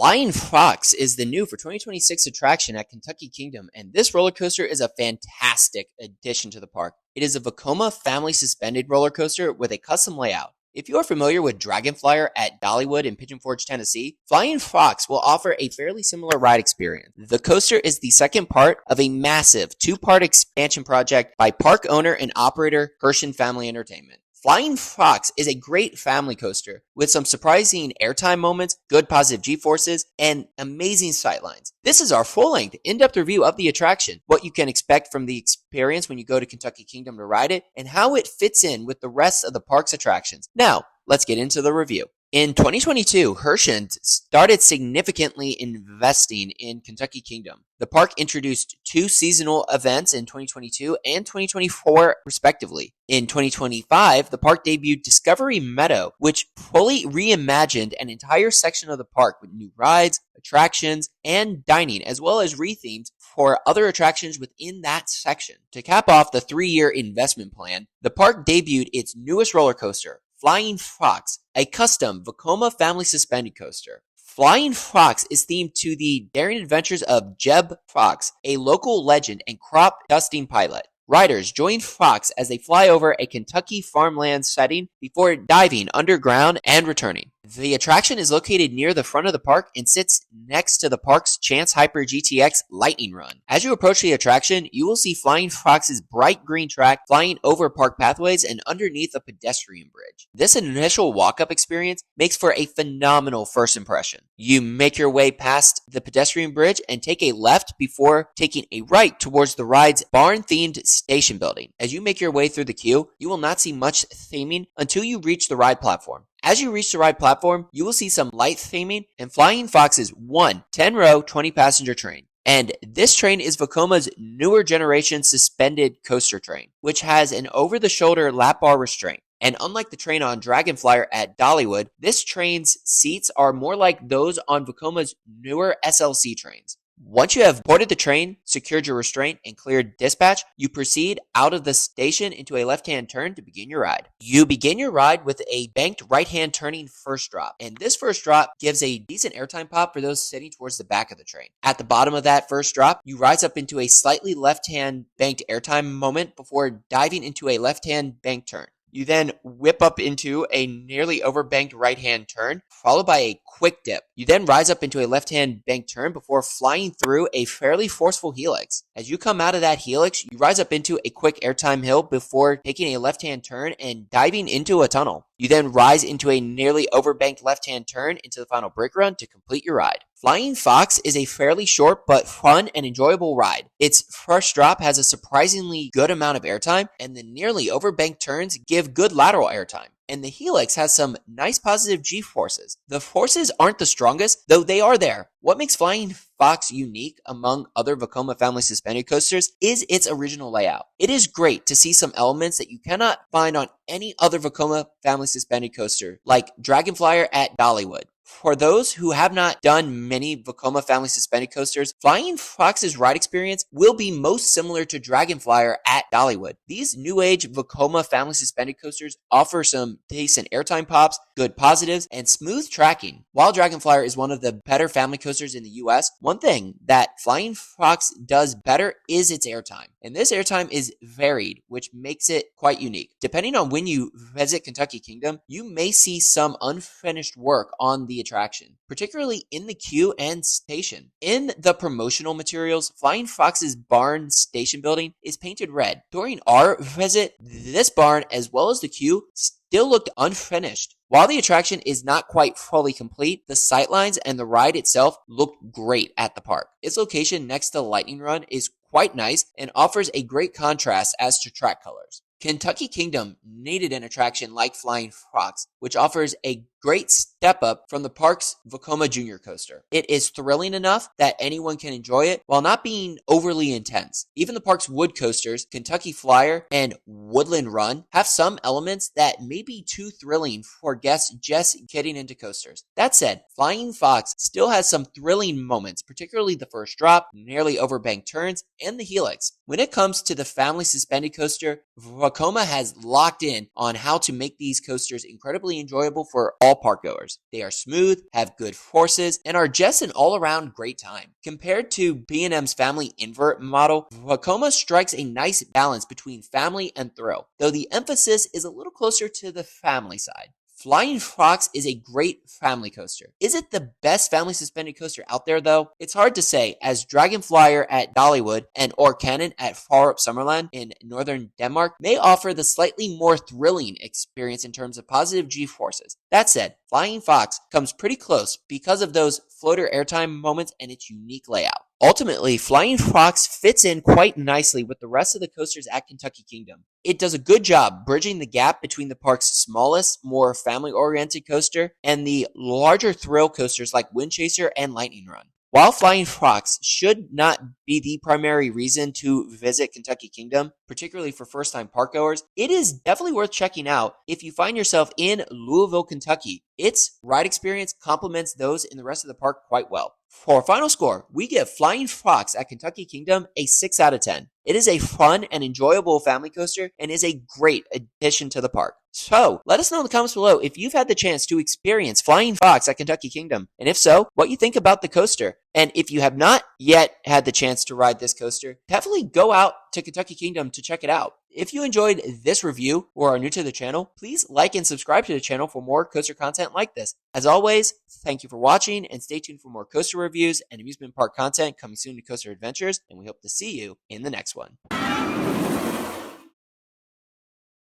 Flying Fox is the new for 2026 attraction at Kentucky Kingdom, and this roller coaster is a fantastic addition to the park. It is a Vekoma family suspended roller coaster with a custom layout. If you are familiar with Dragonflyer at Dollywood in Pigeon Forge, Tennessee, Flying Fox will offer a fairly similar ride experience. The coaster is the second part of a massive two-part expansion project by park owner and operator Herschend Family Entertainment. Flying Fox is a great family coaster with some surprising airtime moments, good positive G-forces, and amazing sightlines. This is our full-length, in-depth review of the attraction, what you can expect from the experience when you go to Kentucky Kingdom to ride it, and how it fits in with the rest of the park's attractions. Now, let's get into the review. In 2022, Herschend started significantly investing in Kentucky Kingdom. The park introduced two seasonal events in 2022 and 2024, respectively. In 2025, the park debuted Discovery Meadow, which fully reimagined an entire section of the park with new rides, attractions, and dining, as well as rethemed for other attractions within that section. To cap off the 3-year investment plan, the park debuted its newest roller coaster, Flying Fox, a custom Vekoma family suspended coaster. Flying Fox is themed to the daring adventures of Jeb Fox, a local legend and crop dusting pilot. Riders join Fox as they fly over a Kentucky farmland setting before diving underground and returning. The attraction is located near the front of the park and sits next to the park's Chance Hyper GTX lightning run. As you approach the attraction, you will see Flying Fox's bright green track flying over park pathways and underneath a pedestrian bridge. This initial walk-up experience makes for a phenomenal first impression. You make your way past the pedestrian bridge and take a left before taking a right towards the ride's barn-themed station building. As you make your way through the queue, you will not see much theming until you reach the ride platform. As you reach the ride platform, you will see some light theming and Flying Fox's 10-row, 20-passenger train. And this train is Vekoma's newer generation suspended coaster train, which has an over-the-shoulder lap bar restraint. And unlike the train on Dragonflyer at Dollywood, this train's seats are more like those on Vekoma's newer SLC trains. Once you have boarded the train, secured your restraint, and cleared dispatch, you proceed out of the station into a left-hand turn to begin your ride. You begin your ride with a banked right-hand turning first drop, and this first drop gives a decent airtime pop for those sitting towards the back of the train. At the bottom of that first drop, you rise up into a slightly left-hand banked airtime moment before diving into a left-hand banked turn. You then whip up into a nearly overbanked right-hand turn, followed by a quick dip. You then rise up into a left-hand banked turn before flying through a fairly forceful helix. As you come out of that helix, you rise up into a quick airtime hill before taking a left-hand turn and diving into a tunnel. You then rise into a nearly overbanked left-hand turn into the final brake run to complete your ride. Flying Fox is a fairly short but fun and enjoyable ride. Its first drop has a surprisingly good amount of airtime, and the nearly overbanked turns give good lateral airtime. And the helix has some nice positive G-forces. The forces aren't the strongest, though they are there. What makes Flying Fox unique among other Vekoma family suspended coasters is its original layout. It is great to see some elements that you cannot find on any other Vekoma family suspended coaster, like Dragonflyer at Dollywood. For those who have not done many Vekoma family suspended coasters, Flying Fox's ride experience will be most similar to Dragonflyer at Dollywood. These new age Vekoma family suspended coasters offer some decent airtime pops, good positives, and smooth tracking. While Dragonflyer is one of the better family coasters in the US, one thing that Flying Fox does better is its airtime. And this airtime is varied, which makes it quite unique. Depending on when you visit Kentucky Kingdom, you may see some unfinished work on the attraction, particularly in the queue and station. In the promotional materials, Flying Fox's barn station building is painted red. During our visit, this barn, as well as the queue, still looked unfinished. While the attraction is not quite fully complete, the sightlines and the ride itself look great at the park. Its location next to Lightning Run is quite nice and offers a great contrast as to track colors. Kentucky Kingdom needed an attraction like Flying Fox, which offers a great step up from the park's Vekoma Junior coaster. It is thrilling enough that anyone can enjoy it while not being overly intense. Even the park's wood coasters, Kentucky Flyer and Woodland Run, have some elements that may be too thrilling for guests just getting into coasters. That said, Flying Fox still has some thrilling moments, particularly the first drop, nearly overbanked turns, and the helix. When it comes to the family suspended coaster, Vekoma has locked in on how to make these coasters incredibly enjoyable for all park goers. coasters. They are smooth, have good forces, and are just an all-around great time. Compared to B&M's family invert model, Vekoma strikes a nice balance between family and thrill, though the emphasis is a little closer to the family side. Flying Fox is a great family coaster. Is it the best family suspended coaster out there though? It's hard to say, as Dragon Flyer at Dollywood and Orkanen at Farup Summerland in northern Denmark may offer the slightly more thrilling experience in terms of positive G-forces. That said, Flying Fox comes pretty close because of those floater airtime moments and its unique layout. Ultimately, Flying Fox fits in quite nicely with the rest of the coasters at Kentucky Kingdom. It does a good job bridging the gap between the park's smallest, more family-oriented coaster and the larger thrill coasters like Wind Chaser and Lightning Run. While Flying Fox should not be the primary reason to visit Kentucky Kingdom, particularly for first-time parkgoers, it is definitely worth checking out if you find yourself in Louisville, Kentucky. Its ride experience complements those in the rest of the park quite well. For our final score, we give Flying Fox at Kentucky Kingdom a 6 out of 10. It is a fun and enjoyable family coaster and is a great addition to the park. So, let us know in the comments below if you've had the chance to experience Flying Fox at Kentucky Kingdom, and if so, what you think about the coaster. And if you have not yet had the chance to ride this coaster, definitely go out to Kentucky Kingdom to check it out. If you enjoyed this review or are new to the channel, please like and subscribe to the channel for more coaster content like this. As always, thank you for watching and stay tuned for more coaster reviews and amusement park content coming soon to Coaster Adventures, and we hope to see you in the next one.